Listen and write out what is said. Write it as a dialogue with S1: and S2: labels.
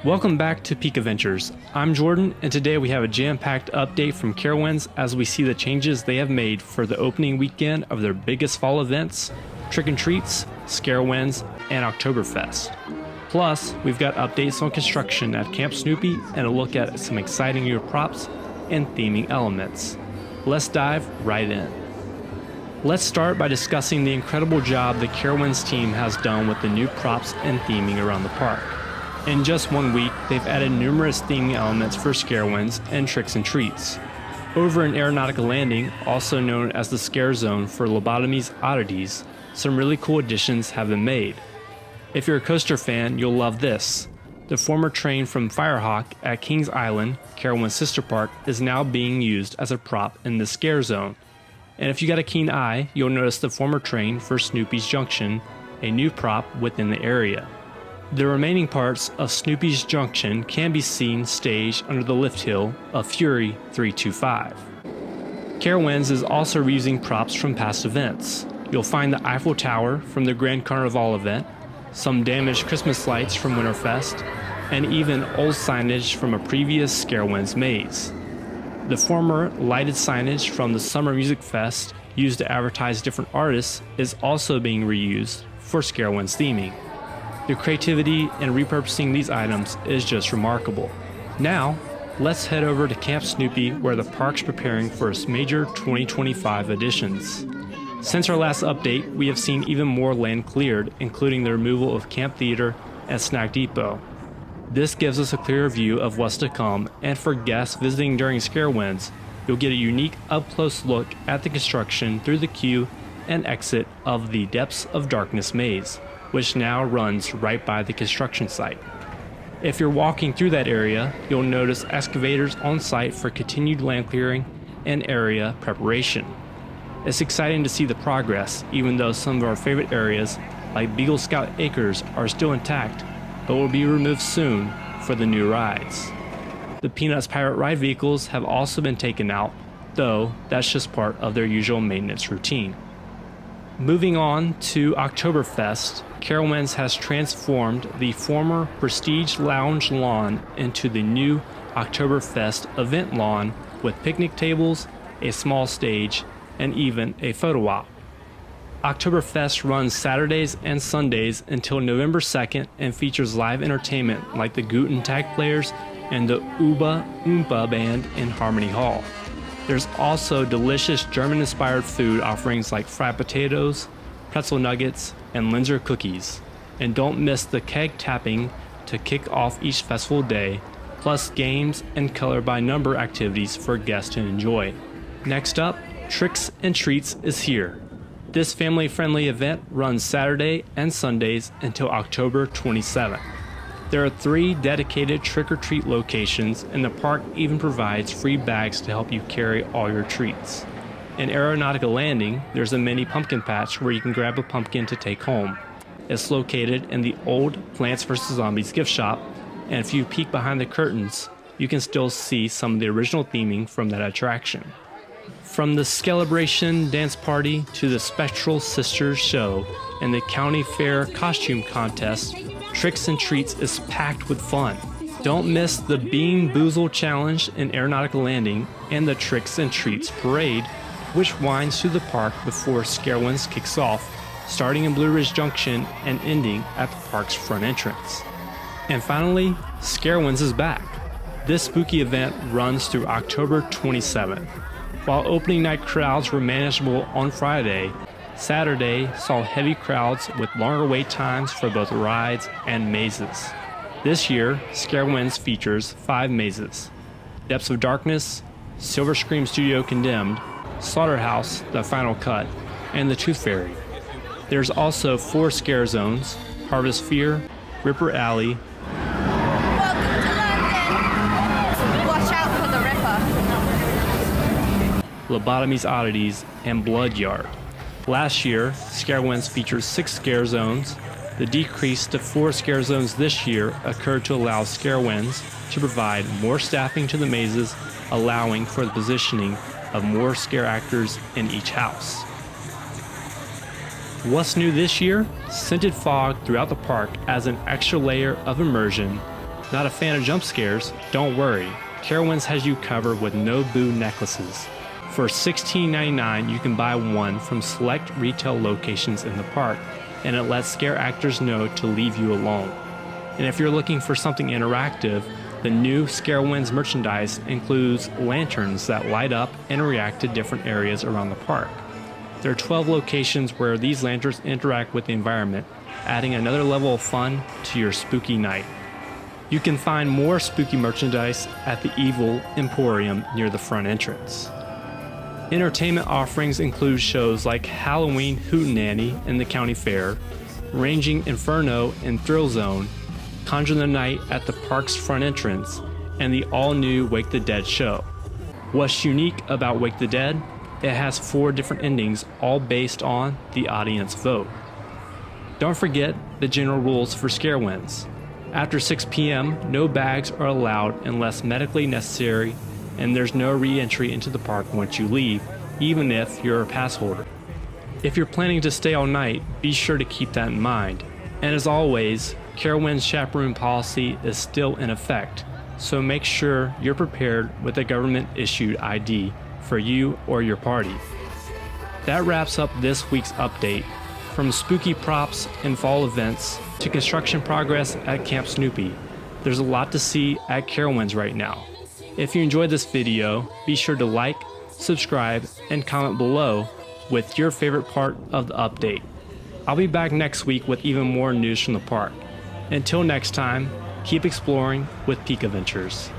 S1: Welcome back to Peak Adventures. I'm Jordan, and today we have a jam-packed update from Carowinds as we see the changes they have made for the opening weekend of their biggest fall events, Trick and Treats, Scarowinds, and Oktoberfest. Plus, we've got updates on construction at Camp Snoopy and a look at some exciting new props and theming elements. Let's dive right in. Let's start by discussing the incredible job the Carowinds team has done with the new props and theming around the park. In just 1 week, they've added numerous theming elements for Scarowinds and Tricks and Treats. Over in Aeronautica Landing, also known as the Scare Zone for Lobotomy's Oddities, some really cool additions have been made. If you're a coaster fan, you'll love this. The former train from Firehawk at Kings Island, Carowinds' sister park, is now being used as a prop in the Scare Zone. And if you got a keen eye, you'll notice the former train for Snoopy's Junction, a new prop within the area. The remaining parts of Snoopy's Junction can be seen staged under the lift hill of Fury 325. Carowinds is also reusing props from past events. You'll find the Eiffel Tower from the Grand Carnival event, some damaged Christmas lights from Winterfest, and even old signage from a previous Scarowinds maze. The former lighted signage from the Summer Music Fest used to advertise different artists is also being reused for Scarowinds theming. The creativity in repurposing these items is just remarkable. Now, let's head over to Camp Snoopy where the park's preparing for its major 2025 additions. Since our last update, we have seen even more land cleared, including the removal of Camp Theater and Snack Depot. This gives us a clearer view of what's to come, and for guests visiting during Scarowinds, you'll get a unique up-close look at the construction through the queue and exit of the Depths of Darkness maze, which now runs right by the construction site. If you're walking through that area, you'll notice excavators on site for continued land clearing and area preparation. It's exciting to see the progress, even though some of our favorite areas, like Beagle Scout Acres, are still intact, but will be removed soon for the new rides. The Peanuts Pirate Ride vehicles have also been taken out, though that's just part of their usual maintenance routine. Moving on to Oktoberfest, Carowinds has transformed the former Prestige Lounge lawn into the new Oktoberfest event lawn with picnic tables, a small stage, and even a photo op. Oktoberfest runs Saturdays and Sundays until November 2nd and features live entertainment like the Guten Tag Players and the Uba Oompa Band in Harmony Hall. There's also delicious German-inspired food offerings like fried potatoes, pretzel nuggets, and Linzer cookies. And don't miss the keg tapping to kick off each festival day, plus games and color-by-number activities for guests to enjoy. Next up, Tricks and Treats is here. This family-friendly event runs Saturday and Sundays until October 27th. There are 3 dedicated trick-or-treat locations, and the park even provides free bags to help you carry all your treats. In Aeronautica Landing, there's a mini pumpkin patch where you can grab a pumpkin to take home. It's located in the old Plants vs. Zombies gift shop, and if you peek behind the curtains, you can still see some of the original theming from that attraction. From the Skelebration dance party to the Spectral Sisters show and the County Fair costume contest, Tricks and Treats is packed with fun. Don't miss the Bean Boozle Challenge in Aeronautica Landing and the Tricks and Treats Parade, which winds through the park before Scarowinds kicks off, starting in Blue Ridge Junction and ending at the park's front entrance. And finally, Scarowinds is back. This spooky event runs through October 27th. While opening night crowds were manageable on Friday, Saturday saw heavy crowds with longer wait times for both rides and mazes. This year, Scarowinds features 5 mazes: Depths of Darkness, Silver Scream Studio Condemned, Slaughterhouse, The Final Cut, and the Tooth Fairy. There's also 4 scare zones: Harvest Fear, Ripper Alley,
S2: Welcome to London! Watch out for the Ripper.
S1: Lobotomy's Oddities, and Blood Yard. Last year, Scarowinds featured 6 scare zones. The decrease to 4 scare zones this year occurred to allow Scarowinds to provide more staffing to the mazes, allowing for the positioning of more scare actors in each house. What's new this year? Scented fog throughout the park adds an extra layer of immersion, Not a fan of jump scares? Don't worry, Carowinds has you covered with no boo necklaces. For $16.99, you can buy one from select retail locations in the park, and it lets scare actors know to leave you alone. And if you're looking for something interactive, the new Scarowinds merchandise includes lanterns that light up and react to different areas around the park. There are 12 locations where these lanterns interact with the environment, adding another level of fun to your spooky night. You can find more spooky merchandise at the Evil Emporium near the front entrance. Entertainment offerings include shows like Halloween Hootenanny in the county fair, Ranging Inferno in Thrill Zone, Conjure the Night at the park's front entrance, and the all-new Wake the Dead show. What's unique about Wake the Dead? It has 4 different endings, all based on the audience vote. Don't forget the general rules for Scarowinds. After 6 p.m., no bags are allowed unless medically necessary, and there's no re-entry into the park once you leave, even if you're a pass holder. If you're planning to stay all night, be sure to keep that in mind. And as always, Carowinds chaperone policy is still in effect, so make sure you're prepared with a government-issued ID for you or your party. That wraps up this week's update. From spooky props and fall events to construction progress at Camp Snoopy, there's a lot to see at Carowinds right now. If you enjoyed this video, be sure to like, subscribe, and comment below with your favorite part of the update. I'll be back next week with even more news from the park. Until next time, keep exploring with Peak Adventures.